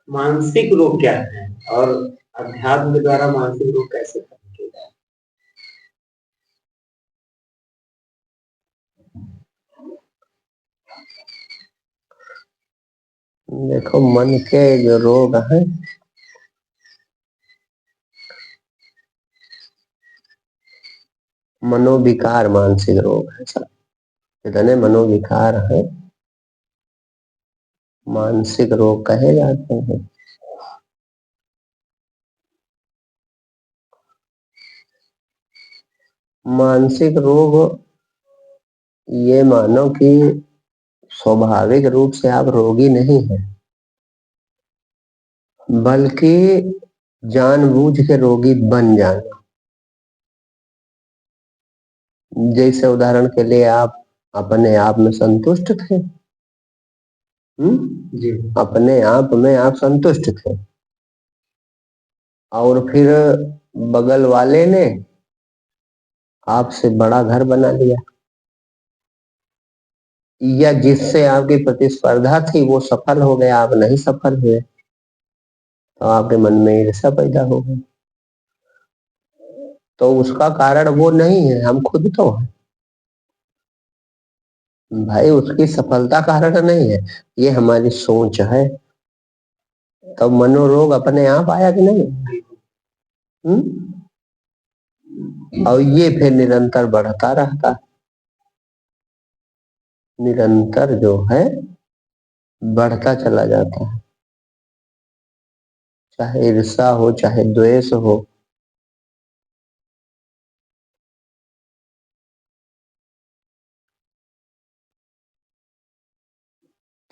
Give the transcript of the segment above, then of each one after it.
मानसिक रोग क्या है और अध्यात्म के द्वारा मानसिक रोग कैसे खत्म किया जाए? देखो, मन के जो रोग हैं, मनोविकार मानसिक रोग है सब। जितने मनोविकार हैं मानसिक रोग कहे जाते हैं। मानसिक रोग, ये मानो कि स्वाभाविक रूप से आप रोगी नहीं हैं, बल्कि जानबूझ के रोगी बन जाना। जैसे उदाहरण के लिए आप अपने आप में संतुष्ट थे। जी। अपने आप में आप संतुष्ट थे और फिर बगल वाले ने आपसे बड़ा घर बना लिया, या जिससे आपकी प्रतिस्पर्धा थी वो सफल हो गया, आप नहीं सफल हुए, तो आपके मन में ईर्ष्या पैदा हो गई। तो उसका कारण वो नहीं है, हम खुद तो हैं भाई। उसकी सफलता कारण नहीं है, ये हमारी सोच है। तो मनोरोग अपने आप आया कि नहीं? और ये फिर निरंतर बढ़ता रहता, निरंतर जो है बढ़ता चला जाता है। चाहे ईर्ष्या हो, चाहे द्वेष हो,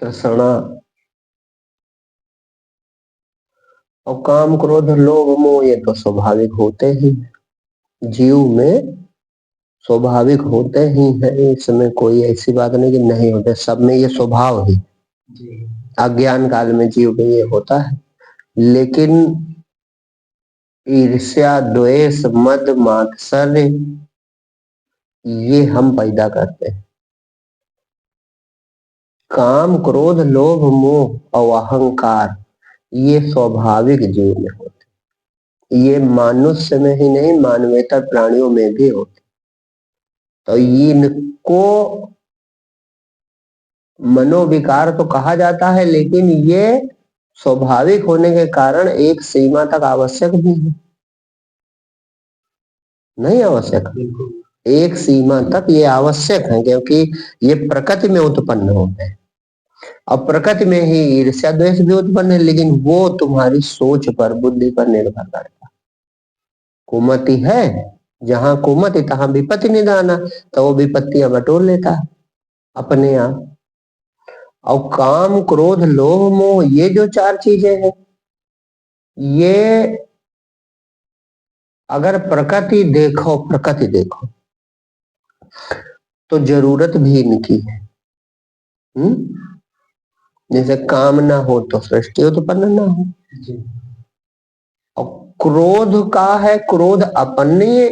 तृष्णा और काम क्रोध लोभ मोह, ये तो स्वाभाविक होते ही जीव में, स्वाभाविक होते ही है। इसमें कोई ऐसी बात नहीं कि नहीं होते, सब में ये स्वभाव ही। अज्ञान काल में जीव में ये होता है, लेकिन ईर्ष्या द्वेष मद मात्सर्य ये हम पैदा करते हैं। काम क्रोध लोभ मोह और अहंकार ये स्वाभाविक जीव में होते, ये मनुष्य में ही नहीं मानवेतर प्राणियों में भी होते। तो इनको मनोविकार तो कहा जाता है, लेकिन ये स्वाभाविक होने के कारण एक सीमा तक आवश्यक भी है। नहीं आवश्यक, एक सीमा तक ये आवश्यक है, क्योंकि ये प्रकृति में उत्पन्न होते हैं। अब प्रकृति में ही ईर्ष्या द्वेष भी उत्पन्न है, लेकिन वो तुम्हारी सोच पर, बुद्धि पर निर्भर करता है। कुमति है, जहां कुमति तहां विपत्ति निधाना, तो वो विपत्तियां बटोर लेता है अपने आप। और काम क्रोध लोभ मोह ये जो चार चीजें हैं, ये अगर प्रकृति देखो, प्रकृति देखो तो जरूरत भी इनकी है। जैसे काम ना हो तो सृष्टि उत्पन्न ना हो। और क्रोध का है, क्रोध अपने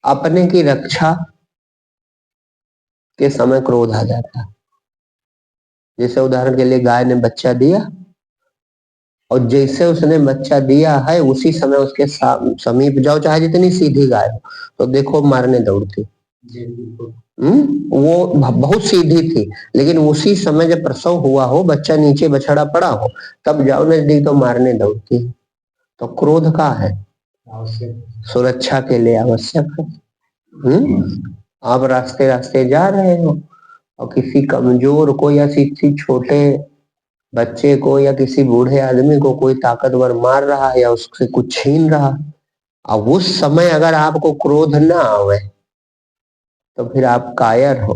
अपने की रक्षा के समय क्रोध आ जाता है। जैसे उदाहरण के लिए गाय ने बच्चा दिया, और जैसे उसने बच्चा दिया है उसी समय उसके समीप जाओ, चाहे जितनी सीधी गाय हो, तो देखो मारने दौड़ती। वो बहुत सीधी थी, लेकिन उसी समय जब प्रसव हुआ हो, बच्चा नीचे बछड़ा पड़ा हो, तब जाओ नजदीक तो मारने दौड़ती है। तो क्रोध का है, सुरक्षा के लिए आवश्यक है। आप रास्ते रास्ते जा रहे हो और किसी कमजोर को या किसी छोटे बच्चे को या किसी बूढ़े आदमी को कोई ताकतवर मार रहा है या उससे कुछ छीन रहा, अब उस समय अगर आपको क्रोध ना आवे तो फिर आप कायर हो।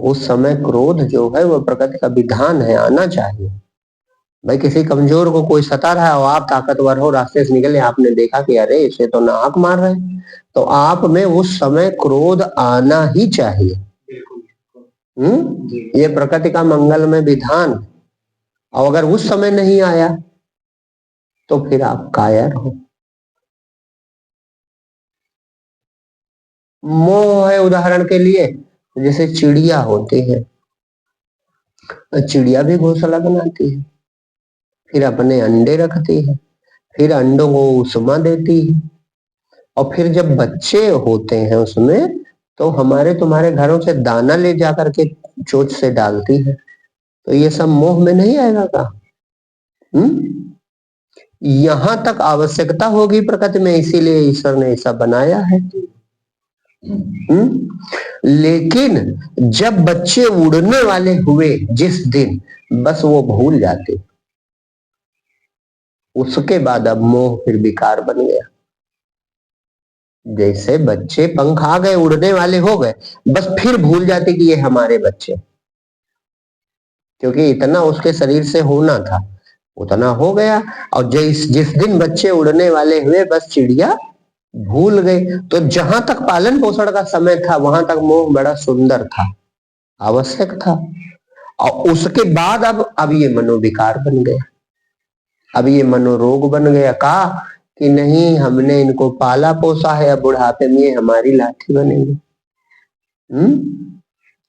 उस समय क्रोध जो है वो प्रकृति का विधान है, आना चाहिए। भाई किसी कमजोर को कोई सता रहा है और आप ताकतवर हो, रास्ते से निकले, आपने देखा कि अरे इसे तो नाक मार रहे, तो आप में उस समय क्रोध आना ही चाहिए। ये प्रकृति का मंगलमय विधान। और अगर उस समय नहीं आया तो फिर आप कायर हो। मोह है उदाहरण के लिए, जैसे चिड़िया होती है, चिड़िया भी घोंसला बनाती है, फिर अपने अंडे रखती है, फिर अंडों को उष्मा देती है, और फिर जब बच्चे होते हैं उसमें तो हमारे तुम्हारे घरों से दाना ले जा करके चोंच से डालती है। तो ये सब मोह में नहीं आएगा का? यहां तक आवश्यकता होगी प्रकृति में, इसीलिए ईश्वर ने ऐसा बनाया है। लेकिन जब बच्चे उड़ने वाले हुए जिस दिन, बस वो भूल जाते, उसके बाद अब मोह फिर विकार बन गया। जैसे बच्चे पंख आ गए, उड़ने वाले हो गए, बस फिर भूल जाते कि ये हमारे बच्चे, क्योंकि इतना उसके शरीर से होना था उतना हो गया। और जिस दिन बच्चे उड़ने वाले हुए, बस चिड़िया भूल गए। तो जहां तक पालन पोषण का समय था वहां तक मोह बड़ा सुंदर था, आवश्यक था। और उसके बाद अब ये मनोविकार बन गया, अब ये मनोरोग बन गया। कहा कि नहीं, हमने इनको पाला पोसा है, अब बुढ़ापे में ये हमारी लाठी बनेंगे।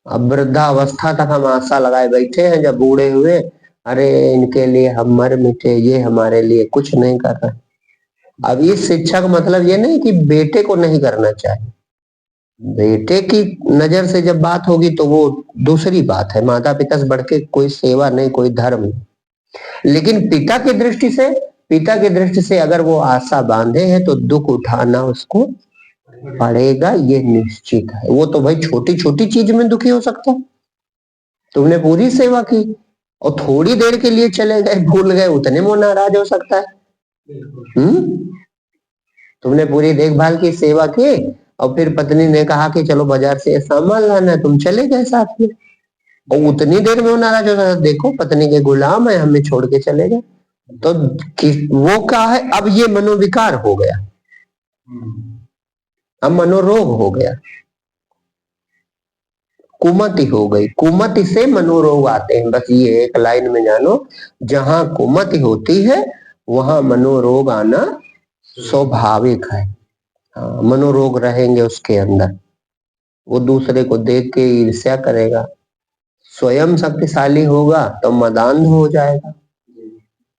अब वृद्धावस्था तक हम आशा लगाए बैठे हैं, जब बूढ़े हुए अरे इनके लिए हम मर मिटे, ये हमारे लिए कुछ नहीं कर रहे। अब इस शिक्षा का मतलब ये नहीं कि बेटे को नहीं करना चाहिए, बेटे की नजर से जब बात होगी तो वो दूसरी बात है, माता पिता से बढ़ के कोई सेवा नहीं, कोई धर्म नहीं। लेकिन पिता की दृष्टि से अगर वो आशा बांधे हैं तो दुख उठाना उसको पड़ेगा, ये निश्चित है। वो तो भाई छोटी छोटी चीज में दुखी हो सकता है। तुमने पूरी सेवा की और थोड़ी देर के लिए चले गए, भूल गए, उतने में नाराज हो सकता है। तुमने पूरी देखभाल की, सेवा की, और फिर पत्नी ने कहा कि चलो बाजार से सामान लाना है, तुम चले गए साथ में, और उतनी देर में वो नाराज हो सकता है, देखो पत्नी के गुलाम है, हमें छोड़ के चले गए। तो वो क्या है, अब ये मनोविकार हो गया, अब मनोरोग हो गया, कुमति हो गई। कुमति से मनोरोग आते हैं, बस ये एक लाइन में जानो, जहां कुमति होती है वहां मनोरोग आना स्वाभाविक है। हाँ, मनोरोग रहेंगे उसके अंदर, वो दूसरे को देख के ईर्ष्या करेगा, स्वयं शक्तिशाली होगा तो मदान्ध हो जाएगा,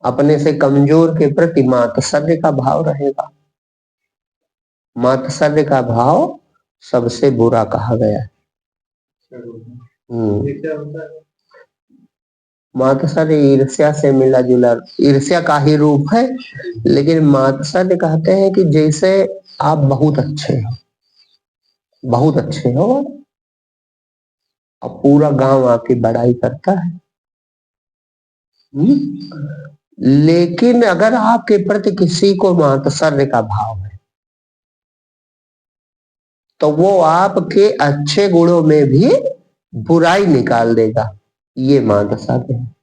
अपने से कमजोर के प्रति मात्सर्य का भाव रहेगा। मात्सर्य का भाव सबसे बुरा कहा गया है। मात्सर्य ईर्ष्या से मिला जुला, ईर्ष्या का ही रूप है। लेकिन मात्सर्य कहते हैं कि जैसे आप बहुत अच्छे हो, बहुत अच्छे हो, अब पूरा गांव आपकी बड़ाई करता है। लेकिन अगर आपके प्रति किसी को मात्सर्य का भाव है तो वो आपके अच्छे गुणों में भी बुराई निकाल देगा, ये मात्सर्य है।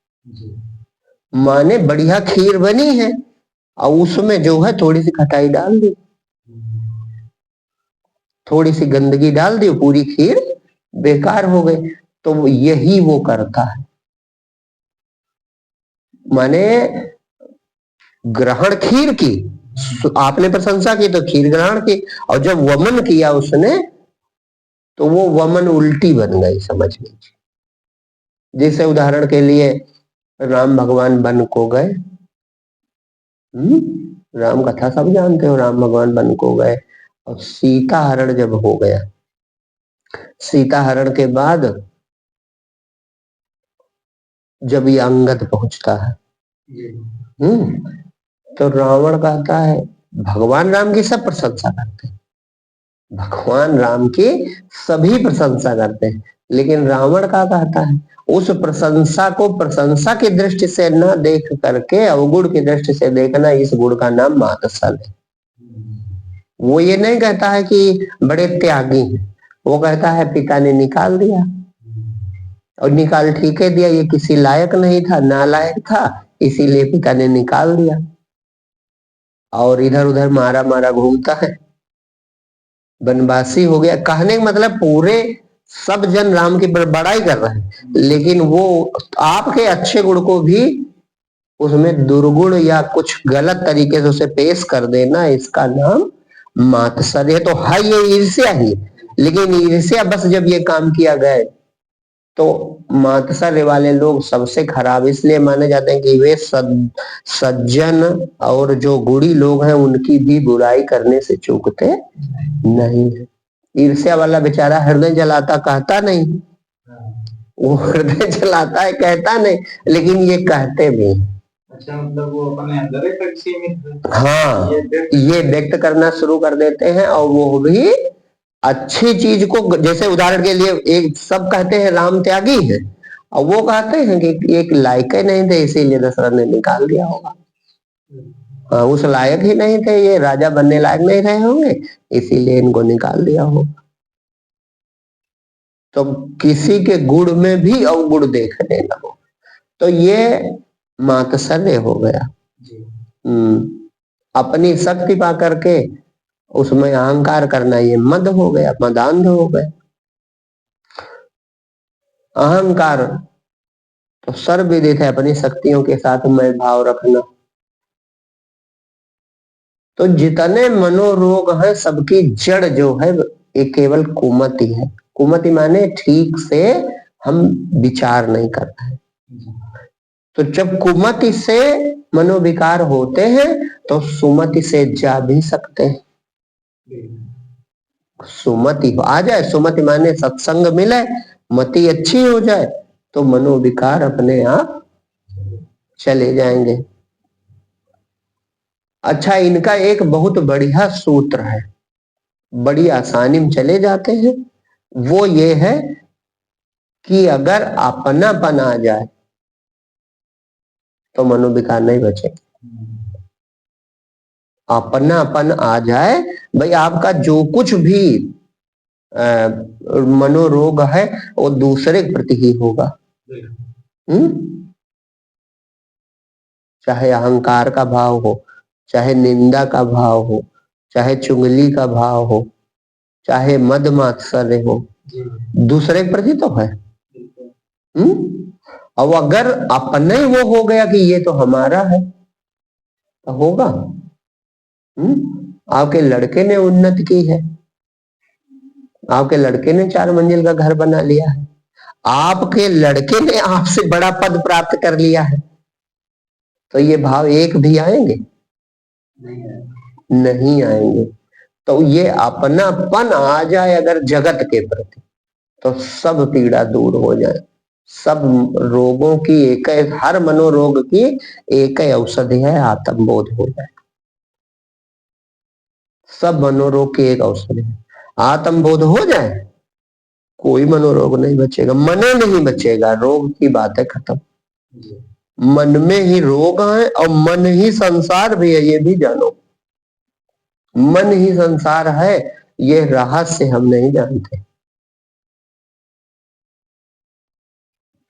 माने बढ़िया खीर बनी है और उसमें जो है थोड़ी सी खटाई डाल दी, थोड़ी सी गंदगी डाल दी, पूरी खीर बेकार हो गई। तो यही वो करता है, माने ग्रहण खीर की, आपने प्रशंसा की तो खीर ग्रहण की, और जब वमन किया उसने तो वो वमन उल्टी बन गई, समझ लीजिए। जैसे उदाहरण के लिए राम भगवान वन को गए, राम कथा सब जानते हो, राम भगवान वन को गए और सीता हरण जब हो गया, सीता हरण के बाद जब ये अंगद पहुंचता है, तो रावण कहता है, भगवान राम की सब प्रशंसा करते हैं, भगवान राम की सभी प्रशंसा करते हैं, लेकिन रावण का कहता है उस प्रशंसा को प्रशंसा की दृष्टि से न देख करके अवगुण की दृष्टि से देखना, इस गुण का नाम मात्सर्य है। वो ये नहीं कहता है कि बड़े त्यागी हैं, वो कहता है पिता ने निकाल दिया, और निकाल ठीक है दिया, ये किसी लायक नहीं था, नालायक था, इसीलिए पिता ने निकाल दिया, और इधर उधर मारा मारा घूमता है, वनवासी हो गया। कहने का मतलब पूरे सब जन राम की बड़ाई कर रहे हैं, लेकिन वो आपके अच्छे गुण को भी उसमें दुर्गुण या कुछ गलत तरीके से उसे पेश कर देना, इसका नाम मात्सर्य। तो है ये ईर्ष्या ही, लेकिन ईर्ष्या बस जब ये काम किया गए तो मात्सर्य वाले लोग सबसे खराब इसलिए माने जाते हैं कि वे सज्जन और जो गुणी लोग हैं उनकी भी बुराई करने से चूकते नहीं है। ईर्ष्या वाला बेचारा हृदय जलाता कहता नहीं, वो हृदय जलाता है कहता नहीं, लेकिन ये कहते भी। अच्छा, मतलब वो अपने अंदर ही तक सीमित है। हाँ, ये व्यक्त करना शुरू कर देते हैं, और वो भी अच्छी चीज को, जैसे उदाहरण के लिए एक सब कहते हैं राम त्यागी है, और वो कहते हैं कि एक लायक ही नहीं थे इसीलिए दशरथ ने निकाल दिया होगा। हाँ, उस लायक ही नहीं थे, ये राजा बनने लायक नहीं रहे होंगे इसीलिए इनको निकाल दिया होगा। तो किसी के गुण में भी अवगुण देखने लगो, तो ये मात्सर्य हो गया। अपनी शक्ति पा करके उसमें अहंकार करना, ये मद हो गया, मदांध हो गया। अहंकार तो सर्वविदित है, अपनी शक्तियों के साथ मैं भाव रखना। तो जितने मनोरोग हैं सबकी जड़ जो है ये केवल कुमति है। कुमति माने ठीक से हम विचार नहीं करते हैं। तो जब कुमति से मनोविकार होते हैं तो सुमति से जा भी सकते हैं। सुमति आ जाए, सुमति माने सत्संग मिले, मति अच्छी हो जाए तो मनोविकार अपने आप चले जाएंगे। अच्छा, इनका एक बहुत बढ़िया सूत्र है, बड़ी आसानी में चले जाते हैं। वो ये है कि अगर अपनापन आ जाए तो मनोविकार नहीं बचे। अपनापन आ जाए, भाई आपका जो कुछ भी मनोरोग है वो दूसरे के प्रति ही होगा। चाहे अहंकार का भाव हो, चाहे निंदा का भाव हो, चाहे चुगली का भाव हो, चाहे मद मात्सर्य हो, दूसरे के प्रति तो है। अब अगर अपने वो हो गया कि ये तो हमारा है तो होगा। आपके लड़के ने उन्नति की है, आपके लड़के ने 4 मंजिल का घर बना लिया है, आपके लड़के ने आपसे बड़ा पद प्राप्त कर लिया है, तो ये भाव एक भी आएंगे? नहीं आएंगे। तो ये अपनापन आ जाए अगर जगत के प्रति तो सब पीड़ा दूर हो जाए। सब रोगों की एक, हर मनोरोग की एक ही औषधि है, आत्मबोध हो जाए। सब मनोरोग की एक औषधि है, आत्मबोध हो जाए, कोई मनोरोग नहीं बचेगा। मने नहीं बचेगा, रोग की बात है खत्म। मन में ही रोग है और मन ही संसार भी है, ये भी जानो। मन ही संसार है, ये रहस्य हम नहीं जानते।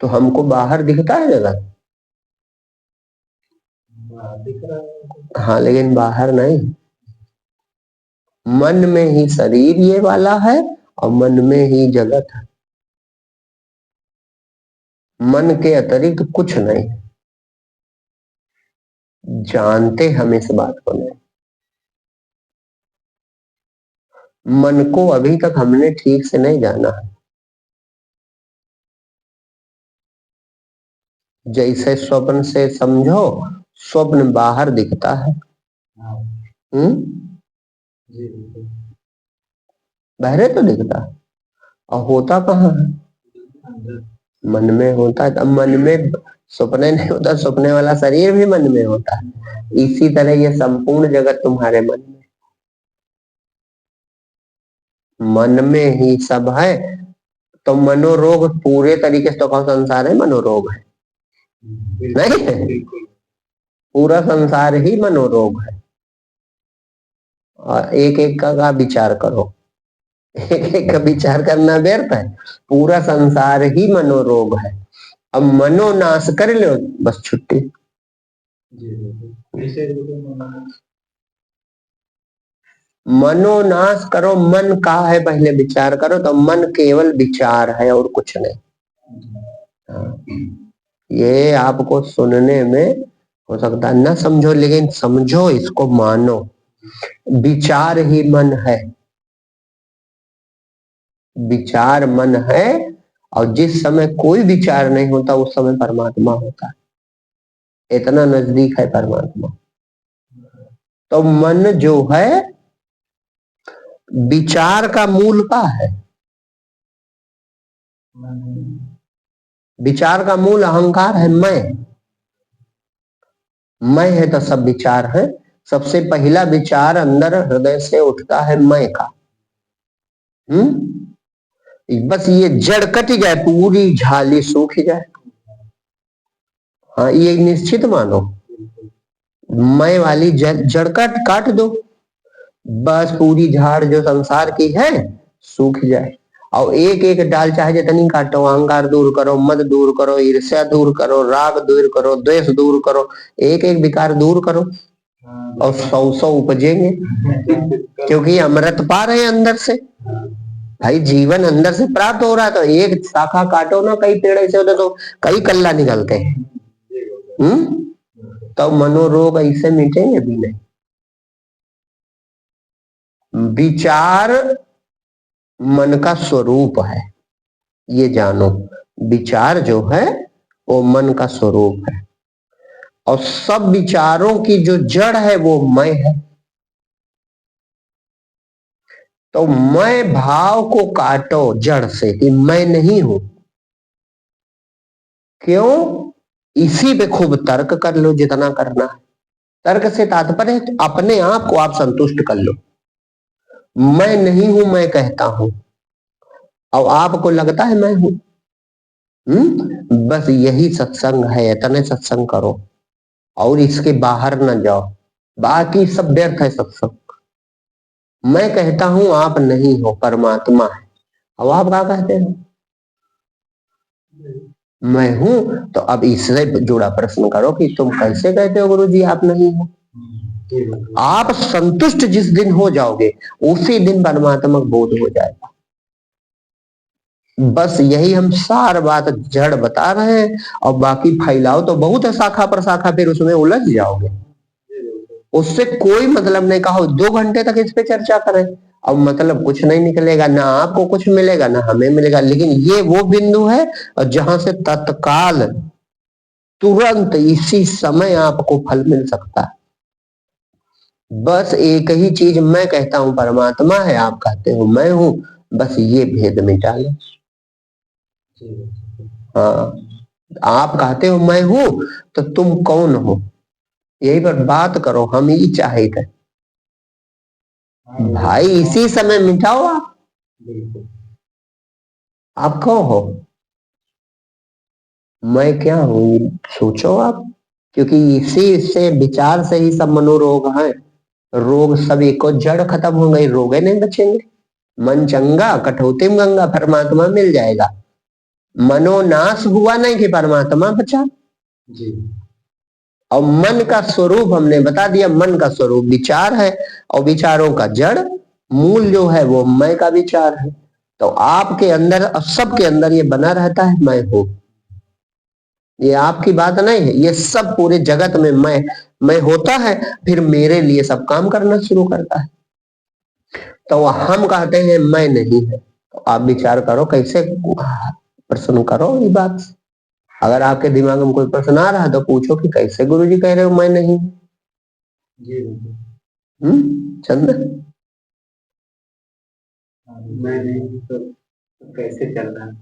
तो हमको बाहर दिखता है जगत, हाँ, लेकिन बाहर नहीं। मन में ही शरीर ये वाला है और मन में ही जगत है। मन के अतिरिक्त कुछ नहीं। जानते हम इस बात को नहीं। मन को अभी तक हमने ठीक से नहीं जाना है। जैसे स्वप्न से समझो, स्वप्न बाहर दिखता है, बहरे तो दिखता है, और होता कहाँ है? मन में होता है। अब मन में सपने नहीं होता, सपने वाला शरीर भी मन में होता है। इसी तरह ये संपूर्ण जगत तुम्हारे मन में, मन में ही सब है। तो मनोरोग पूरे तरीके से तो कौन संसार है मनोरोग है? नहीं है, पूरा संसार ही मनोरोग है। और एक एक का विचार करो, एक एक का विचार करना व्यर्थ है। पूरा संसार ही मनोरोग है। अब मनोनाश कर लो बस छुट्टी। मनोनाश करो, मन का है पहले विचार करो, तो मन केवल विचार है और कुछ नहीं। ये आपको सुनने में हो सकता है ना समझो, लेकिन समझो, इसको मानो। विचार ही मन है, विचार मन है और जिस समय कोई विचार नहीं होता उस समय परमात्मा होता है। इतना नजदीक है परमात्मा। तो मन जो है विचार का मूल का है। विचार का मूल अहंकार है मैं है तो सब विचार है। सबसे पहला विचार अंदर हृदय से उठता है मैं का। बस ये जड़ कट जाए, पूरी झाली सूख जाए। हाँ, ये निश्चित मानो, मैं वाली जड़ काट दो, बस पूरी झाड़ जो संसार की है सूख जाए। और एक एक डाल चाहे जितनी काटो, अहंकार दूर करो, मद दूर करो, ईर्ष्या दूर करो, राग दूर करो, द्वेष दूर करो, एक एक विकार दूर करो और 100 उपजेंगे। क्योंकि अमृत पा रहे हैं अंदर से, भाई जीवन अंदर से प्राप्त हो रहा है। तो एक शाखा काटो ना, कई पेड़ ऐसे होते तो कई कल्ला निकलते हैं। तो मनोरोग ऐसे मिटेंगे भी नहीं। विचार मन का स्वरूप है, ये जानो। विचार जो है वो मन का स्वरूप है और सब विचारों की जो जड़ है वो मैं है। तो मैं भाव को काटो जड़ से कि मैं नहीं हूं। क्यों? इसी पे खूब तर्क कर लो जितना करना है। तर्क से तात्पर्य है अपने आप को आप संतुष्ट कर लो। मैं नहीं हूं, मैं कहता हूं और आपको लगता है मैं हूं। बस यही सत्संग है। इतने सत्संग करो और इसके बाहर न जाओ, बाकी सब व्यर्थ है सत्संग। मैं कहता हूं आप नहीं हो, परमात्मा है। अब आप क्या कहते हो? मैं हूं। तो अब इससे जुड़ा प्रश्न करो कि तुम कैसे कहते हो गुरु जी आप नहीं हो। आप संतुष्ट जिस दिन हो जाओगे उसी दिन परमात्मा बोध हो जाएगा। बस यही हम सार बात जड़ बता रहे हैं और बाकी फैलाओ तो बहुत है शाखा पर शाखा, फिर उसमें उलझ जाओगे। उससे कोई मतलब नहीं। कहो 2 घंटे तक इस पे चर्चा करें अब मतलब कुछ नहीं निकलेगा, ना आपको कुछ मिलेगा ना हमें मिलेगा। लेकिन ये वो बिंदु है जहां से तत्काल तुरंत इसी समय आपको फल मिल सकता है। बस एक ही चीज मैं कहता हूं परमात्मा है, आप कहते हो मैं हूं। बस ये भेद मिटा लो। हाँ, आप कहते हो मैं हूं तो तुम कौन हो, यही पर बात करो। हम ही चाहिए भाई इसी समय मिटाओ। आप कौन हो? मैं क्या हूं सोचो आप। क्योंकि इसी से विचार से ही सब मनोरोग हैं। रोग सभी को जड़ खत्म हो गई, रोग नहीं बचेंगे। मन चंगा कठौती में गंगा, परमात्मा मिल जाएगा। मनोनाश हुआ नहीं कि परमात्मा बचा जी। और मन का स्वरूप हमने बता दिया, मन का स्वरूप विचार है और विचारों का जड़ मूल जो है वो मैं का विचार है। तो आपके अंदर सबके अंदर ये बना रहता है मैं हूं। ये आपकी बात नहीं है, ये सब पूरे जगत में मैं होता है, फिर मेरे लिए सब काम करना शुरू करता है। तो हम कहते हैं मैं नहीं है। तो आप विचार करो कैसे प्रश्न करो ये बात। अगर आपके दिमाग में कोई प्रश्न आ रहा है तो पूछो कि कैसे गुरुजी कह रहे हो मैं नहीं। चंद मैं नहीं तो कैसे चल रहा है?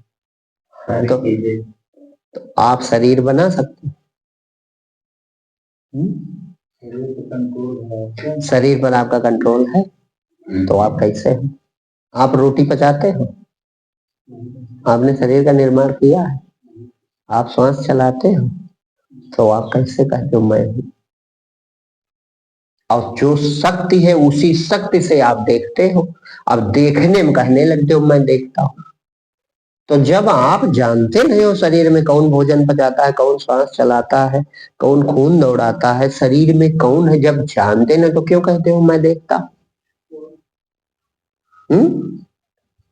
तो आप शरीर बना सकते हैं? शरीर पर आपका कंट्रोल है तो आप कैसे हो? आप रोटी पचाते हो? आपने शरीर का निर्माण किया है? आप श्वास चलाते हो तो आप कैसे कहते हो मैं हूं? और जो शक्ति है उसी शक्ति से आप देखते हो। अब देखने में कहने लगते हो मैं देखता हूं। तो जब आप जानते नहीं हो शरीर में कौन भोजन पचाता है, कौन श्वास चलाता है, कौन खून दौड़ाता है, शरीर में कौन है, जब जानते ना तो क्यों कहते हो मैं देखता।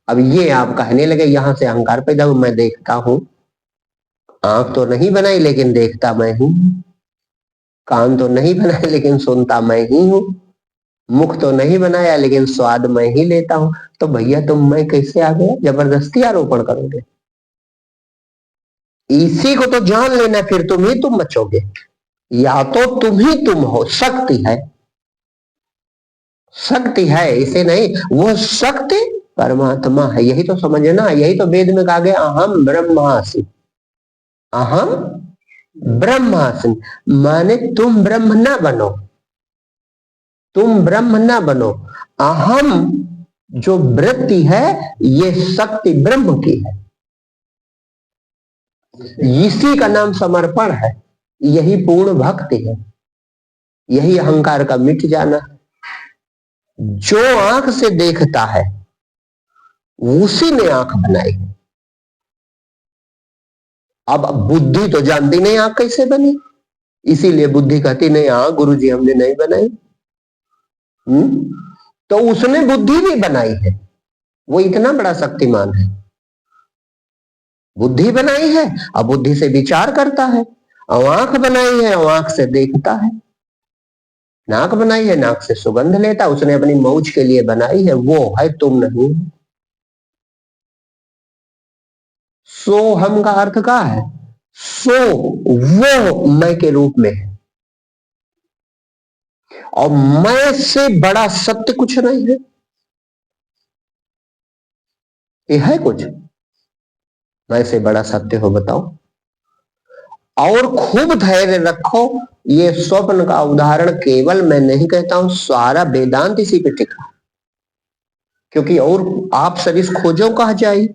अब ये आप कहने लगे यहां से अहंकार पैदा हो, मैं देखता हूं। आंख तो नहीं बनाई लेकिन देखता मैं हूं। कान तो नहीं बनाए लेकिन सुनता मैं ही हूं। मुख तो नहीं बनाया लेकिन स्वाद मैं ही लेता हूं। तो भैया तुम मैं कैसे आ गया? जबरदस्ती आरोपण करोगे। इसी को तो जान लेना, फिर तुम ही तुम बचोगे। या तो तुम ही तुम हो, शक्ति है, शक्ति है, इसे नहीं, वो शक्ति परमात्मा है। यही तो समझना, यही तो वेद में कहा गया अहम ब्रह्मास्मि, अहम ब्रह्मास्मि। माने तुम ब्रह्म ना बनो, तुम ब्रह्म ना बनो। अहम जो वृत्ति है ये शक्ति ब्रह्म की है, इसी का नाम समर्पण है, यही पूर्ण भक्ति है, यही अहंकार का मिट जाना है। जो आंख से देखता है उसी ने आंख बनाई है। अब बुद्धि तो जानती नहीं आंख कैसे बनी, इसीलिए बुद्धि कहती नहीं हाँ गुरुजी हमने नहीं बनाई। तो उसने बुद्धि भी बनाई है, वो इतना बड़ा शक्तिमान है। बुद्धि बनाई है और बुद्धि से विचार करता है, और आंख बनाई है और आंख से देखता है। नाक बनाई है, नाक से सुगंध लेता, उसने अपनी मौज के लिए बनाई है, वो है, तुम नहीं। सो हम का अर्थ क्या है? सो वो मैं के रूप में है, और मैं से बड़ा सत्य कुछ नहीं है। ये है कुछ मैं से बड़ा सत्य हो बताओ? और खूब धैर्य रखो, ये स्वप्न का उदाहरण केवल मैं नहीं कहता हूं, सारा वेदांत इसी पे टिका, क्योंकि और आप सरिस खोजो कहा जाए,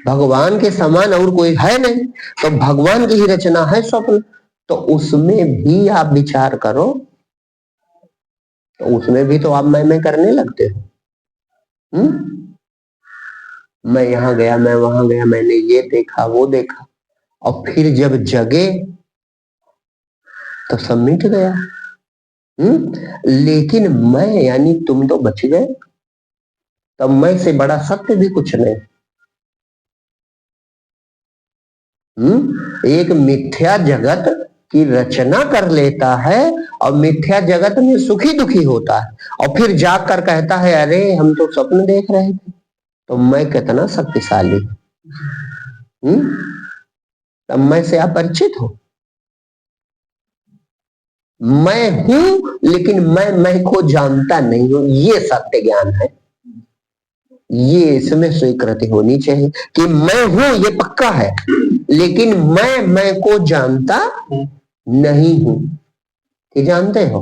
भगवान के समान और कोई है नहीं, तो भगवान की ही रचना है स्वप्न, तो उसमें भी आप विचार करो, तो उसमें भी तो आप मैं करने लगते हो। मैं यहां गया, मैं वहां गया, मैंने ये देखा वो देखा, और फिर जब जगे तो सब मिट गया। लेकिन मैं यानी तुम तो बच गए, तब मैं से बड़ा सत्य भी कुछ नहीं। एक मिथ्या जगत की रचना कर लेता है और मिथ्या जगत में सुखी दुखी होता है, और फिर जाग कर कहता है अरे हम तो स्वप्न देख रहे थे। तो मैं कितना शक्तिशाली, तब मैं से आप परिचित हो। मैं हूं लेकिन मैं को जानता नहीं हूं, ये सत्य ज्ञान है। ये इसमें स्वीकृति होनी चाहिए कि मैं हूं ये पक्का है, लेकिन मैं को जानता नहीं हूं। कि जानते हो?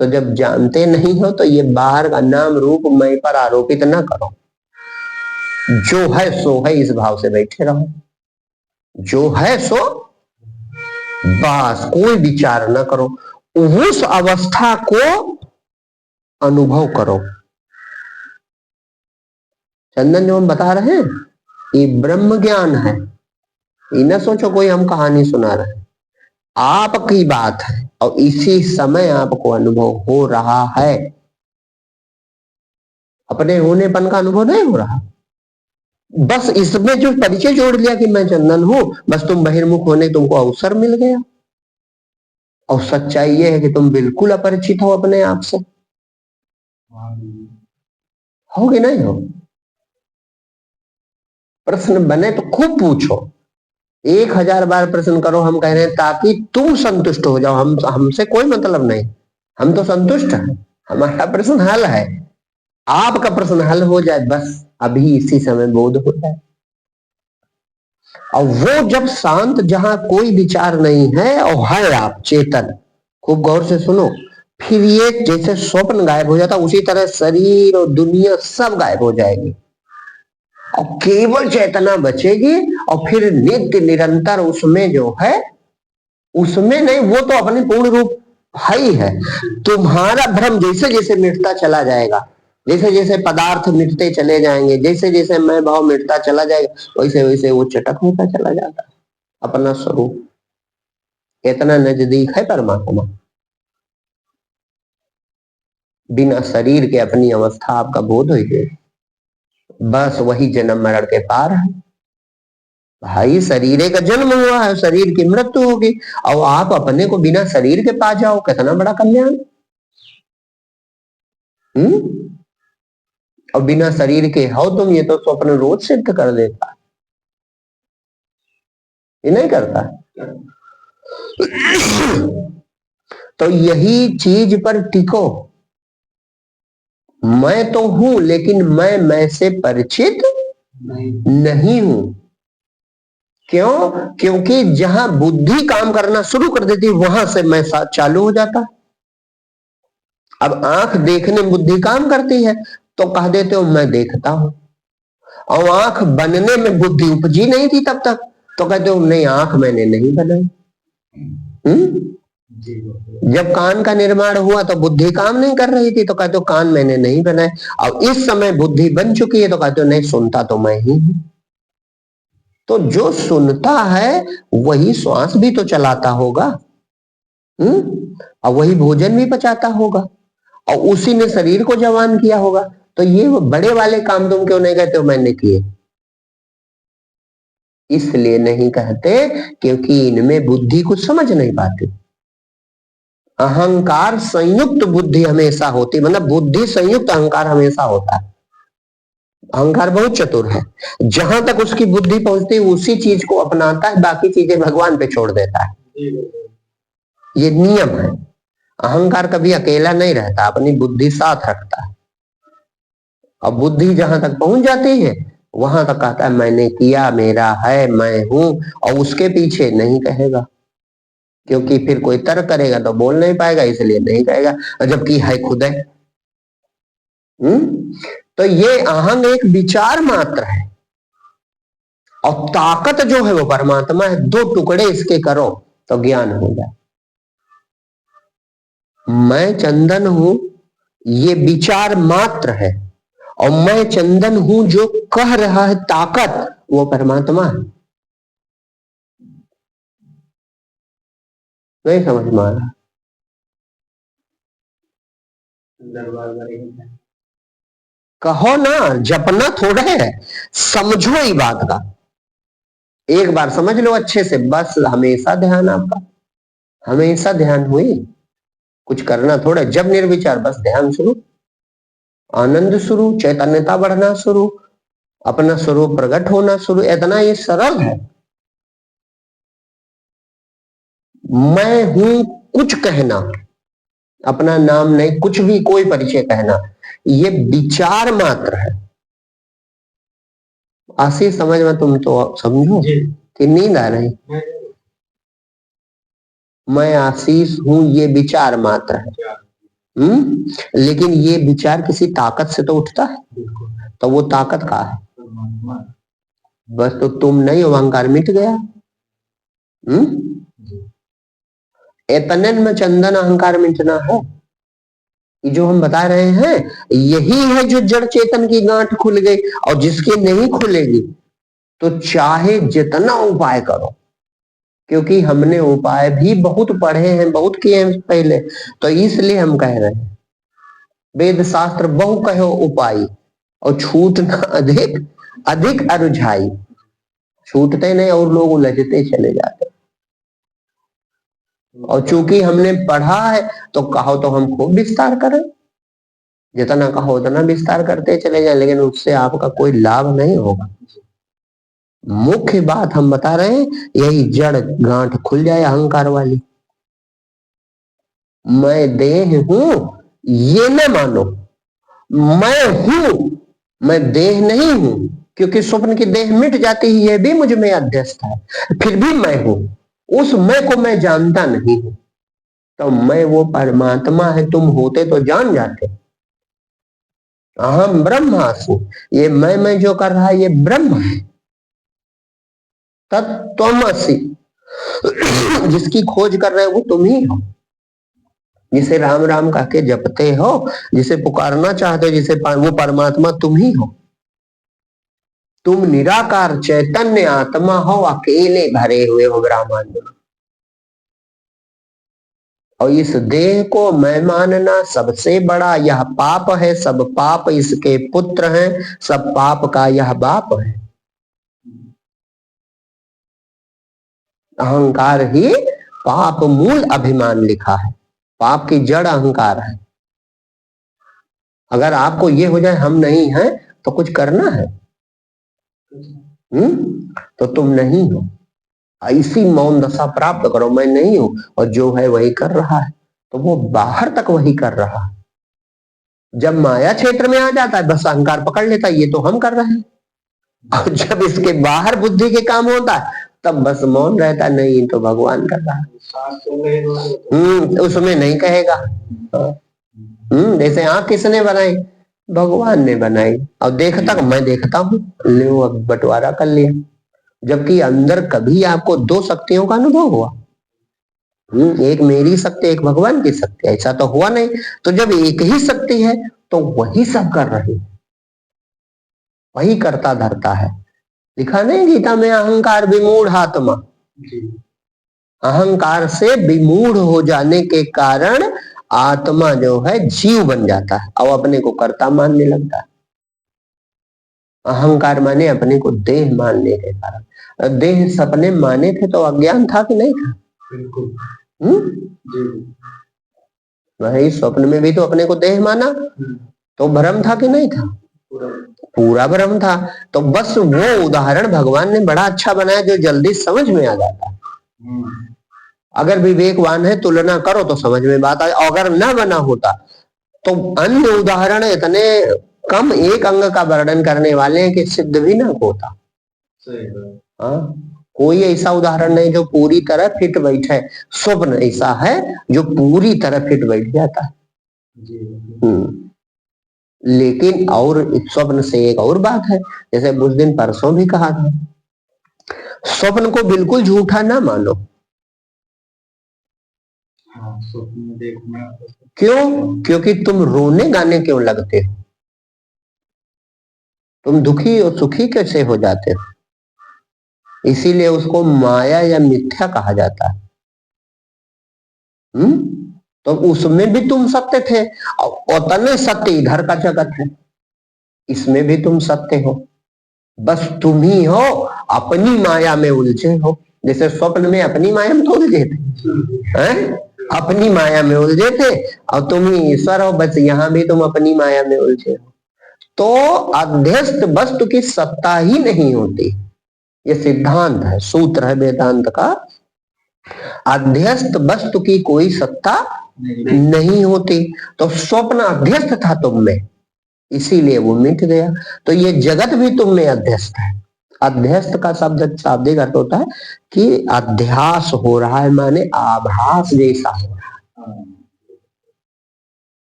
तो जब जानते नहीं हो तो ये बाहर का नाम रूप मैं पर आरोपित ना करो। जो है सो है, इस भाव से बैठे रहो। जो है सो बस, कोई विचार ना करो, उस अवस्था को अनुभव करो। चंदन जो हम बता रहे हैं ये ब्रह्म ज्ञान है, ये न सोचो कोई हम कहानी सुना रहे हैं, आपकी बात है और इसी समय आपको अनुभव हो रहा है। अपने होनेपन का अनुभव नहीं हो रहा, बस इसमें जो परिचय जोड़ लिया कि मैं चंदन हूं, बस तुम बहिर्मुख होने तुमको अवसर मिल गया। और सच्चाई ये है कि तुम बिल्कुल अपरिचित हो अपने आप से। हो कि नहीं हो? प्रश्न बने तो खूब पूछो, 1000 बार प्रश्न करो। हम कह रहे हैं ताकि तुम संतुष्ट हो जाओ, हमसे कोई मतलब नहीं, हम तो संतुष्ट हैं, हमारा प्रश्न हल है, आपका प्रश्न हल हो जाए बस अभी इसी समय बोध हो जाए। और वो जब शांत, जहां कोई विचार नहीं है और है आप चेतन, खूब गौर से सुनो, फिर ये जैसे स्वप्न गायब हो जाता उसी तरह शरीर और दुनिया सब गायब हो जाएगी और केवल चेतना बचेगी। और फिर नित्य निरंतर उसमें जो है, उसमें नहीं, वो तो अपने पूर्ण रूप है ही है। तुम्हारा भ्रम जैसे जैसे मिटता चला जाएगा, जैसे जैसे पदार्थ मिटते चले जाएंगे, जैसे जैसे मैं भाव मिटता चला जाएगा, वैसे वैसे वो चटक होता चला जाता है अपना स्वरूप। इतना नजदीक है परमात्मा, बिना शरीर के अपनी अवस्था आपका बोध हो गई, बस वही जन्म मरण के पार है। भाई शरीर का जन्म हुआ है, शरीर की मृत्यु होगी, और आप अपने को बिना शरीर के पा जाओ, कितना बड़ा कल्याण। और बिना शरीर के हो तुम, ये तो स्वप्न रोज सिद्ध कर देता। ये नहीं करता। तो यही चीज पर टिको। मैं तो हूं, लेकिन मैं से परिचित नहीं हूं। क्यों? क्योंकि जहां बुद्धि काम करना शुरू कर देती वहां से मैं साथ चालू हो जाता। अब आंख देखने में बुद्धि काम करती है तो कह देते हो मैं देखता हूं, और आंख बनने में बुद्धि उपजी नहीं थी तब तक तो कहते हो नहीं, आंख मैंने नहीं बनाई। जब कान का निर्माण हुआ तो बुद्धि काम नहीं कर रही थी तो कहते हो कान मैंने नहीं बनाए। अब इस समय बुद्धि बन चुकी है तो कहते हो नहीं, सुनता तो मैं ही हूं। तो जो सुनता है वही श्वास भी तो चलाता होगा, और वही भोजन भी पचाता होगा, और उसी ने शरीर को जवान किया होगा। तो ये वो बड़े वाले काम तुम क्यों नहीं कहते हो मैंने किए? इसलिए नहीं कहते क्योंकि इनमें बुद्धि कुछ समझ नहीं पाती। अहंकार संयुक्त बुद्धि हमेशा होती, मतलब बुद्धि संयुक्त अहंकार हमेशा होता है। अहंकार बहुत चतुर है, जहां तक उसकी बुद्धि पहुंचती है उसी चीज को अपनाता है, बाकी चीजें भगवान पे छोड़ देता है। ये नियम है। अहंकार कभी अकेला नहीं रहता, अपनी बुद्धि साथ रखता है। अब बुद्धि जहां तक पहुंच जाती है वहां तक कहता है मैंने किया, मेरा है, मैं हूं, और उसके पीछे नहीं कहेगा, क्योंकि फिर कोई तर्क करेगा तो बोल नहीं पाएगा, इसलिए नहीं कहेगा, जबकि है खुद है। तो ये अहंग एक विचार मात्र है, और ताकत जो है वो परमात्मा है। दो टुकड़े इसके करो तो ज्ञान हो जाए। मैं चंदन हूं ये विचार मात्र है, और मैं चंदन हूं जो कह रहा है ताकत, वो परमात्मा है। नहीं समझ में आ रहा? कहो ना, जपना थोड़ा है, समझो ये बात का। एक बार समझ लो अच्छे से, बस हमेशा ध्यान आपका, हमेशा ध्यान हुई, कुछ करना थोड़ा। जब निर्विचार बस ध्यान शुरू, आनंद शुरू, चैतन्यता बढ़ना शुरू, अपना स्वरूप प्रकट होना शुरू। इतना ये सरल है। मैं हूं कुछ कहना, अपना नाम नहीं, कुछ भी कोई परिचय कहना, ये विचार मात्र है। आशीष समझ में तुम तो समझो कि नींद आ रही? मैं आशीष हूं ये विचार मात्र है। लेकिन ये विचार किसी ताकत से तो उठता है, तो वो ताकत का है? बस तो तुम नहीं हो, अहंकार मिट गया। इतने में चंदन अहंकार मिटना है। जो हम बता रहे हैं यही है जो जड़ चेतन की गांठ खुल गई, और जिसकी नहीं खुलेगी तो चाहे जितना उपाय करो, क्योंकि हमने उपाय भी बहुत पढ़े हैं, बहुत किए हैं पहले, तो इसलिए हम कह रहे हैं वेद शास्त्र बहु कहो उपाय, और छूटना अधिक अधिक अरुझाई। छूटते नहीं और लोग उलझते चले जाते। और चूंकि हमने पढ़ा है तो कहो तो हम खूब विस्तार करें, जितना कहो उतना विस्तार करते चले जाए, लेकिन उससे आपका कोई लाभ नहीं होगा। मुख्य बात हम बता रहे हैं, यही जड़ गांठ खुल जाए अहंकार वाली। मैं देह हूं ये न मानो, मैं हूं, मैं देह नहीं हूं, क्योंकि स्वप्न की देह मिट जाती है, ये भी मुझ में अध्यस्त है, फिर भी मैं हूं। उस मैं को मैं जानता नहीं हूं, तो मैं वो परमात्मा है। तुम होते तो जान जाते। अहम ब्रह्मास्मि, ये मैं जो कर रहा है ये ब्रह्म है। तत्त्वमसि, जिसकी खोज कर रहे हो वो तुम ही हो, जिसे राम राम कह के जपते हो, जिसे पुकारना चाहते हो, जिसे वो परमात्मा तुम ही हो। तुम निराकार चैतन्य आत्मा हो, अकेले भरे हुए हो ब्रह्मांड में। और इस देह को मैं मानना सबसे बड़ा यह पाप है। सब पाप इसके पुत्र हैं, सब पाप का यह बाप है। अहंकार ही पाप मूल अभिमान लिखा है। पाप की जड़ अहंकार है। अगर आपको ये हो जाए हम नहीं हैं तो कुछ करना है, तो तुम नहीं हो। ऐसी मौन दशा प्राप्त करो, मैं नहीं हूं और जो है वही कर रहा है, तो वो बाहर तक वही कर रहा है। जब माया क्षेत्र में आ जाता है बस अहंकार पकड़ लेता है, ये तो हम कर रहे हैं। और जब इसके बाहर बुद्धि के काम होता है तब बस मौन रहता, नहीं तो भगवान कर रहा है। उसमें नहीं कहेगा। जैसे आंख किसने बनाई? भगवान ने बनाई। और देखता मैं देखता हूँ, ले अब बंटवारा कर लिया। जबकि अंदर कभी आपको दो शक्तियों का अनुभव हुआ? एक मेरी शक्ति, एक भगवान की शक्ति, ऐसा तो हुआ नहीं। तो जब एक ही शक्ति है तो वही सब कर रही है, वही करता धरता है। लिखा नहीं गीता में, अहंकार विमूढ़ आत्मा। अहंकार से विमूढ़ हो जाने के कारण आत्मा जो है जीव बन जाता है और अपने को कर्ता मानने लगता है। अहंकार माने अपने को देह मानने के कारण। देह सपने माने थे तो अज्ञान था कि नहीं था? बिल्कुल। वही स्वप्न में भी तो अपने को देह माना, तो भ्रम था कि नहीं था? पूरा भ्रम था। तो बस वो उदाहरण भगवान ने बड़ा अच्छा बनाया जो जल्दी समझ में आ जाता है। अगर विवेकवान है तुलना करो तो समझ में बात आए। अगर न बना होता तो अन्य उदाहरण इतने कम एक अंग का वर्णन करने वाले हैं कि सिद्ध भी ना होता। कोई ऐसा उदाहरण नहीं जो पूरी तरह फिट बैठे। स्वप्न ऐसा है जो पूरी तरह फिट बैठ जाता है। लेकिन और स्वप्न से एक और बात है, जैसे उस दिन परसों भी कहा था, स्वप्न को बिल्कुल झूठा ना मानो। स्वप्न देखना क्यों? क्योंकि तुम रोने गाने क्यों लगते हो? तुम दुखी और सुखी कैसे हो जाते हो? इसीलिए उसको माया या मिथ्या कहा जाता है। तो उसमें भी तुम सत्य थे और तने सत्य इधर का जगत है, इसमें भी तुम सत्य हो। बस तुम ही हो अपनी माया में उलझे हो। जैसे स्वप्न में अपनी माया में तो उलझे थे, हैं? अपनी माया में उलझे थे और तुम ही ईश्वर हो। बस यहाँ भी तुम अपनी माया में उलझे हो। तो अध्यस्त वस्तु की सत्ता ही नहीं होती। ये सिद्धांत है, सूत्र है वेदांत का। अध्यस्त वस्तु की कोई सत्ता नहीं होती। तो स्वप्न अध्यस्त था तुम में, इसीलिए वो मिट गया। तो ये जगत भी तुम में अध्यस्त है। अध्यस्त का शब्द शाब्दिक अर्थ होता है कि अध्यास हो रहा है, माने आभास जैसा हो रहा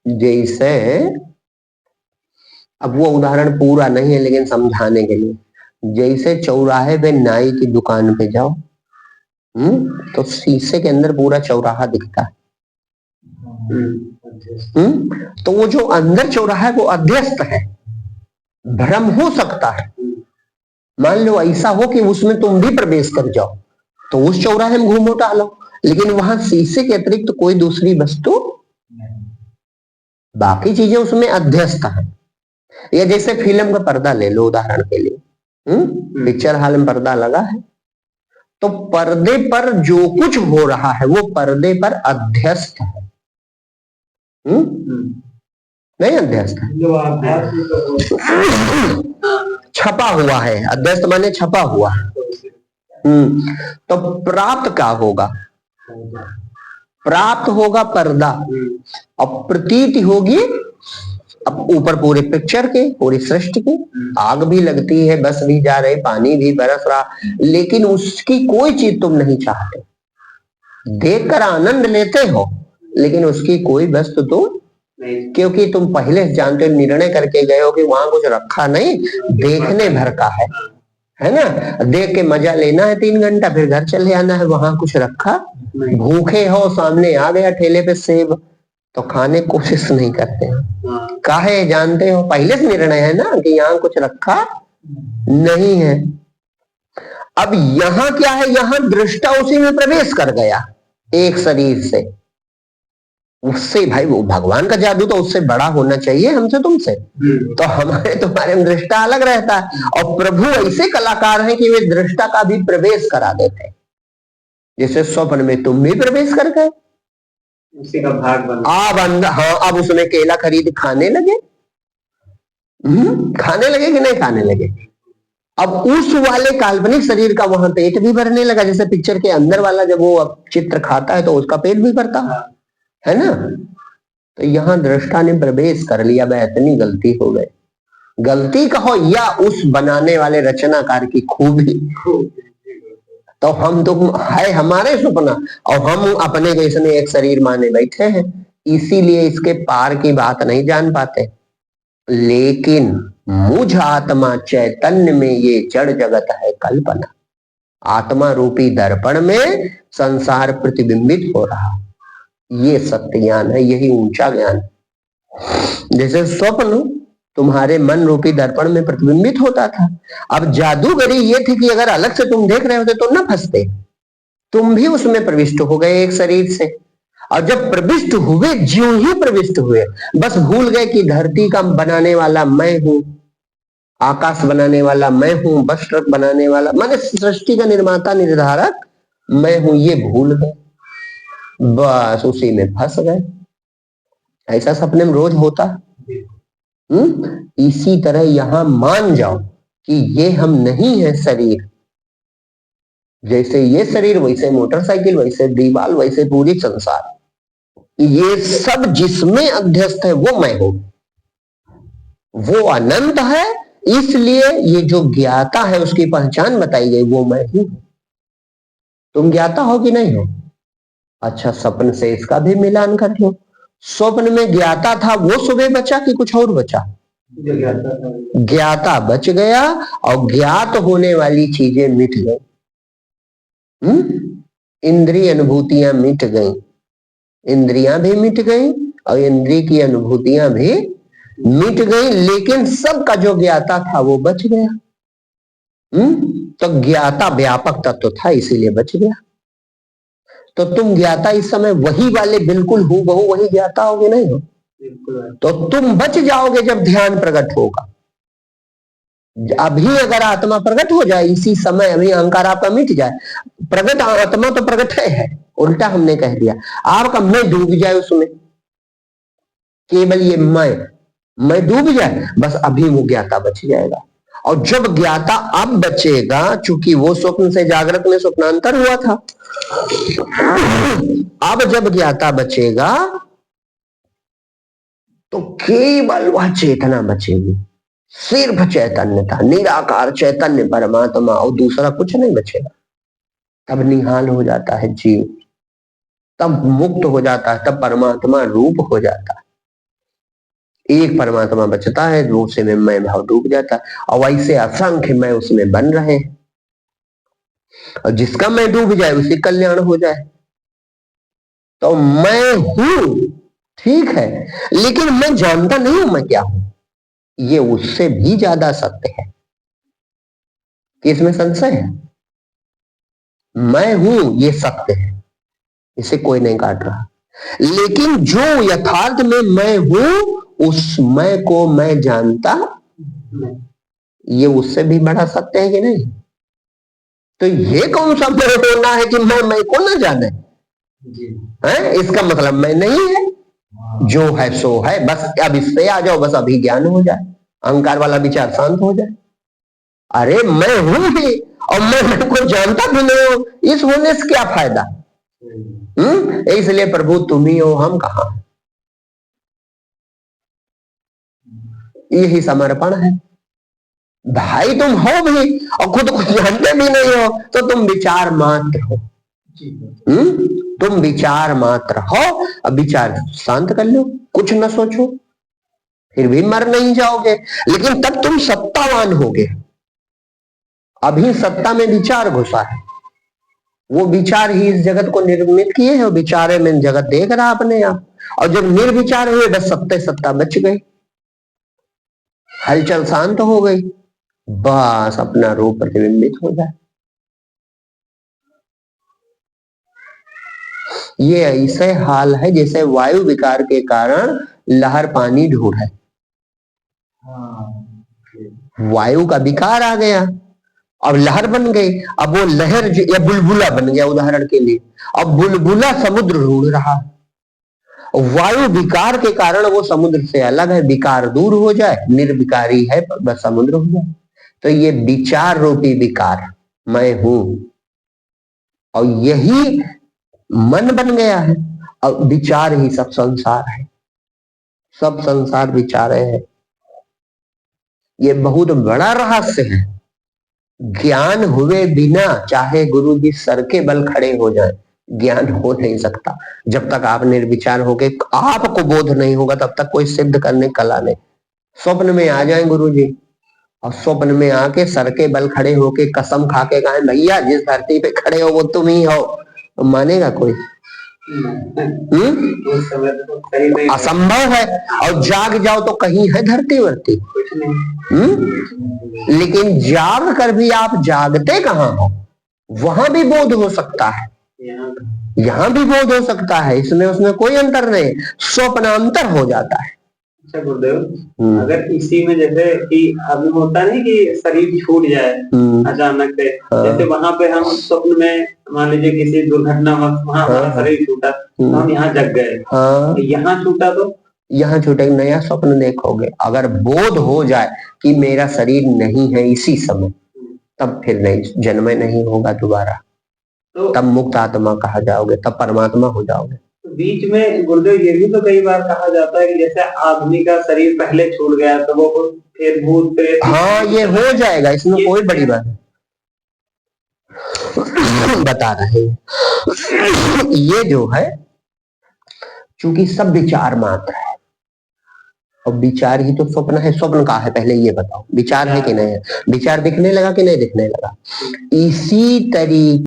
है। जैसे अब वो उदाहरण पूरा नहीं है लेकिन समझाने के लिए, जैसे चौराहे पे नाई की दुकान पे जाओ, तो शीशे के अंदर पूरा चौराहा दिखता है। तो वो जो अंदर चौराहा है वो अध्यस्त है, भ्रम हो सकता है। मान लो ऐसा हो कि उसमें तुम भी प्रवेश कर जाओ तो उस चौराहे में घूमो टहलो, लेकिन वहां शीशे के अतिरिक्त कोई दूसरी वस्तु, बाकी चीजें उसमें अध्यस्त है। या जैसे फिल्म का पर्दा ले लो उदाहरण के लिए, पिक्चर हॉल में पर्दा लगा है तो पर्दे पर जो कुछ हो रहा है वो पर्दे पर अध्यस्त है। नहीं अध्यस्त है, छपा हुआ है। अध्यस्त माने छपा हुआ है। तो प्राप्त क्या होगा? प्राप्त होगा पर्दा और प्रतीति होगी अब ऊपर पूरे पिक्चर के, पूरी सृष्टि की। आग भी लगती है, बस भी जा रहे, पानी भी बरस रहा, लेकिन उसकी कोई चीज तुम नहीं चाहते। देखकर आनंद लेते हो लेकिन उसकी कोई वस्तु तुम, क्योंकि तुम पहले जानते हो, निर्णय करके गए हो कि वहां कुछ रखा नहीं, देखने भर का है ना। देख के मजा लेना है 3 घंटा, फिर घर चले आना है, वहां कुछ रखा। भूखे हो, सामने आ गया ठेले पे सेब, तो खाने की कोशिश नहीं करते। काहे? जानते हो पहले से निर्णय है ना कि यहाँ कुछ रखा नहीं है। अब यहाँ क्या है? यहाँ दृष्टा उसी में प्रवेश कर गया एक शरीर से। उससे भाई वो भगवान का जादू तो उससे बड़ा होना चाहिए हमसे तुमसे, तो हमारे तुम्हारे में दृष्टा अलग रहता है। और प्रभु ऐसे कलाकार हैं कि वे दृष्टा का भी प्रवेश करा देते हैं। जैसे स्वप्न में तुम भी प्रवेश कर गए, उसी का भाग बना। अब उसमें केला खरीद खाने लगे। खाने लगे कि नहीं खाने लगे? अब उस वाले काल्पनिक शरीर का वहां पेट भी भरने लगा, जैसे पिक्चर के अंदर वाला जब वो अब चित्र खाता है तो उसका पेट भी भरता है ना। तो यहाँ दृष्टा ने प्रवेश कर लिया, वह इतनी गलती हो गई, गलती कहो या उस बनाने वाले रचनाकार की खूबी। तो हम तो है हमारे सपना और हम अपने को इसने एक शरीर माने बैठे हैं, इसीलिए इसके पार की बात नहीं जान पाते। लेकिन मुझ आत्मा चैतन्य में ये जड़ जगत है कल्पना। आत्मा रूपी दर्पण में संसार प्रतिबिंबित हो रहा, ये सत्य ज्ञान है, यही ऊंचा ज्ञान है। जैसे स्वप्न तुम्हारे मन रूपी दर्पण में प्रतिबिंबित होता था। अब जादूगरी ये थी कि अगर अलग से तुम देख रहे होते तो न फंसते, तुम भी उसमें प्रविष्ट हो गए एक शरीर से। और जब प्रविष्ट हुए, ज्यों ही प्रविष्ट हुए, बस भूल गए कि धरती का बनाने वाला मैं हूं, आकाश बनाने वाला मैं हूं, वस्त्र बनाने वाला माने सृष्टि का निर्माता निर्धारक मैं हूं, ये भूल गए, बस उसी में फंस गए। ऐसा सपने में रोज होता। इसी तरह यहां मान जाओ कि ये हम नहीं है शरीर, जैसे ये शरीर वैसे मोटरसाइकिल, वैसे दीवाल, वैसे पूरी संसार, ये सब जिसमें अध्यस्त है वो मैं हूं, वो अनंत है। इसलिए ये जो ज्ञाता है उसकी पहचान बताई गई, वो मैं ही हूं। तुम ज्ञाता हो कि नहीं हो? अच्छा, स्वप्न से इसका भी मिलान कर लो। स्वप्न में ज्ञाता था वो सुबह बचा कि कुछ और बचा? ज्ञाता बच गया और ज्ञात होने वाली चीजें मिट गई। इंद्रिय अनुभूतियां मिट गई, इंद्रियां भी मिट गई और इंद्रिय की अनुभूतियां भी मिट गई, लेकिन सबका जो ज्ञाता था वो बच गया। तो ज्ञाता व्यापक तत्व था इसीलिए बच गया। तो तुम ज्ञाता इस समय वही वाले बिल्कुल हूबहू वही ज्ञाता होगे, नहीं हो? तो तुम बच जाओगे जब ध्यान प्रकट होगा। अभी अगर आत्मा प्रकट हो जाए इसी समय, अभी अहंकार आपका मिट जाए, प्रकट आत्मा तो प्रकट है, उल्टा हमने कह दिया, आपका मैं डूब जाए उसमें, केवल ये मैं डूब जाए, बस अभी वो ज्ञाता बच जाएगा। और जब ज्ञाता अब बचेगा, चूंकि वो स्वप्न से जागृत में स्वप्नांतर हुआ था, अब जब ज्ञाता बचेगा तो केवल वह चेतना बचेगी, सिर्फ चैतन्यता, निराकार चैतन्य परमात्मा, और दूसरा कुछ नहीं बचेगा। तब निहाल हो जाता है जीव, तब मुक्त हो जाता है, तब परमात्मा रूप हो जाता है। एक परमात्मा बचता है, दूसरे में मैं भाव डूब जाता है, और वैसे असंख्य मैं उसमें बन रहे हैं, और जिसका मैं डूब जाए उसी कल्याण हो जाए। तो मैं हूं, ठीक है, लेकिन मैं जानता नहीं हूं मैं क्या हूं, ये उससे भी ज्यादा सत्य है कि इसमें संशय है। मैं हूं ये सत्य है, इसे कोई नहीं काट रहा, लेकिन जो यथार्थ में मैं हूं उस मैं को मैं जानता, ये उससे भी बड़ा सत्य है कि नहीं? तो ये कौन सा मैं होना है कि मैं को ना जाने है? इसका मतलब मैं नहीं है, जो है सो है, बस अब इससे आ जाओ, बस अभी ज्ञान हो जाए, अहंकार वाला विचार शांत हो जाए। अरे मैं हूं भी और मैं को जानता भी नहीं हूं, इस होने से क्या फायदा? इसलिए प्रभु तुम ही हो, हम कहां? यही समर्पण है भाई। तुम हो भी और खुद को जानते भी नहीं हो तो तुम विचार मात्र हो। तुम विचार मात्र हो, अब विचार शांत कर लो, कुछ न सोचो, फिर भी मर नहीं जाओगे, लेकिन तब तुम सत्तावान होगे। अभी सत्ता में विचार घुसा है, वो विचार ही इस जगत को निर्मित किए हैं, विचारे में जगत देख रहा अपने आप, और जब निर्विचार हुए बस सत्ते सत्ता बच गई, हलचल शांत हो गई, बस अपना रूप प्रतिबिंबित हो जाए। ये ऐसे हाल है जैसे वायु विकार के कारण लहर पानी ढूंढे। वायु का विकार आ गया, अब लहर बन गई, अब वो लहर या बुलबुला बन गया उदाहरण के लिए, अब बुलबुला समुद्र ढूंढ रहा। वायु विकार के कारण वो समुद्र से अलग है, विकार दूर हो जाए, निर्विकारी है, बस समुद्र हो जाए। तो ये विचार रूपी विकार मैं हूं, और यही मन बन गया है, और विचार ही सब संसार है, सब संसार विचारे है। ये बहुत बड़ा रहस्य है। ज्ञान हुए बिना चाहे गुरु जी सर के बल खड़े हो जाए, ज्ञान हो नहीं सकता। जब तक आप निर्विचार होके आपको बोध नहीं होगा तब तक कोई सिद्ध करने कला नहीं। स्वप्न में आ जाए गुरु जी, और स्वप्न में आके सर के बल खड़े होके कसम खा के कहें भैया जिस धरती पे खड़े हो वो तुम ही हो, तो मानेगा कोई? उस समय तो सही नहीं, असंभव है। और जाग जाओ तो कहीं है धरती वर्ती, कुछ नहीं। लेकिन जाग कर भी आप जागते कहाँ हो? वहां भी बोध हो सकता है, यहाँ भी बोध हो सकता है, इसमें उसमें कोई अंतर नहीं, स्वप्नांतर हो जाता है। अच्छा गुरुदेव, अगर इसी में जैसे कि अब होता नहीं कि शरीर छूट जाए अचानक से, जैसे वहां पे हम स्वप्न में मान लीजिए किसी दुर्घटना वहां हमारा शरीर छूटा तो हम यहाँ जग गए, यहाँ छूटा तो यहाँ छूटे, नया स्वप्न देखोगे। अगर बोध हो जाए कि मेरा शरीर नहीं है इसी समय, तब फिर नहीं, जन्म नहीं होगा दोबारा, तो तब मुक्त आत्मा कहा जाओगे, तब परमात्मा हो जाओगे। बीच में गुरुदेव ये भी तो कई बार कहा जाता है कि जैसे आदमी का शरीर पहले छूट गया तो वो फिर भूत प्रेत, हाँ ये हो जाएगा, इसमें कोई बड़ी बात नहीं। बता रहे हैं ये जो है, चूंकि सब विचार मात्र है, और विचार ही तो स्वप्न है। स्वप्न का है पहले ये बताओ, विचार है कि नहीं है? विचार दिखने लगा कि नहीं दिखने लगा? इसी तरीके